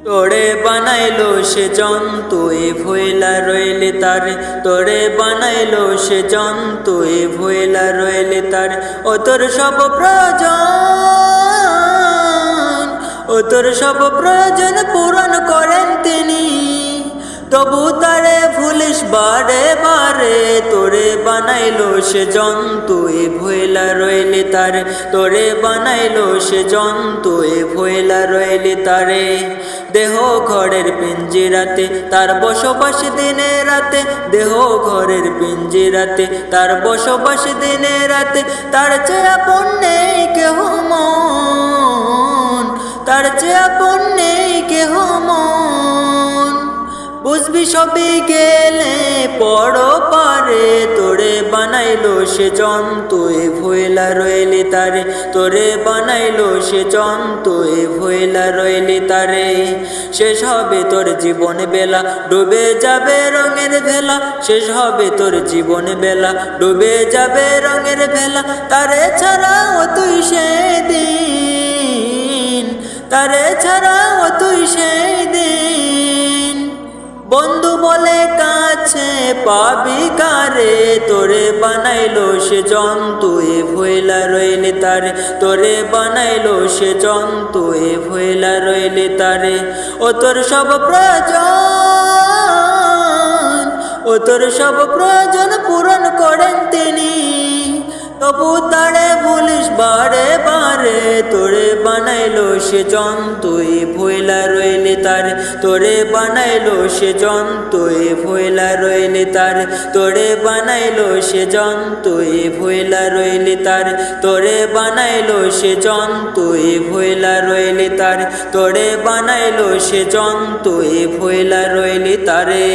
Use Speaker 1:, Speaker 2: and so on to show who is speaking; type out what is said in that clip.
Speaker 1: তোরে বানাইলো সে জন্তু এ ভইলা রইলে তার, তোরে বানাইলো সে জন্তু এ ভইলা রইলে তার। ও তোর সব প্রয়োজন, ও তোর সব প্রয়োজন পূরণ করেন তিনি, তবু তারে ভুলিস বারে বারে। তোরে বানাইলো সে জন্তু এ ভইলা রইলে তার, তোরে বানাইলো সে জন্তু এ ভইলা রইলে তারে। দেহ ঘরের পিঞ্জিরাতে তার বসবাস দিনে রাতে, দেহ ঘরের পিঞ্জিরাতে তার বসবাস দিনে রাতে। তার চেয়ে আপন নেই কেহ মন, তার চেয়ে আপন নেই কেহ মন। বুঝবি সবই গেলে পড়ো পারে, তোরে বানাইলো সে জন্তু এ ভইলা রইলি তারে, তোরে বানাইলো সে জন্তু এ ভইলা রইলি তারে। শেষ হবে তোর জীবন বেলা, ডুবে যাবে রঙের ভেলা, শেষ হবে তোর জীবন বেলা, ডুবে যাবে রঙের ভেলা। তারে ছাড়াও তুই সেদিন, তারে ছাড়াও তুই সেদিন। বন্ধু বলে কাছে পাবি কারে, তোরে বানাইলো সে জন্তু এ ভইলা রইলে তারে, তোরে বানাইলো সে জন্তু এ ভইলা রইলে তারে। ও তোর সব প্রয়োজন, ও তোর সব প্রয়োজন পূরণ করেন তিনি, তবু তারে ভুলিস বারে বারে। তোরে বানাইলো সে জন্তু এ ভইলা রইলে তার, তোরে বানাইলো সে জন্তু এ ভইলা রইলে তার, তোরে বানাইলো সে জন্তু এ ভইলা রইলে তার, তোরে বানাইলো সে জন্তু এ ভইলা রইলে তার, তোরে বানাইলো সে জন্তু এ ভইলা রইলে তারে।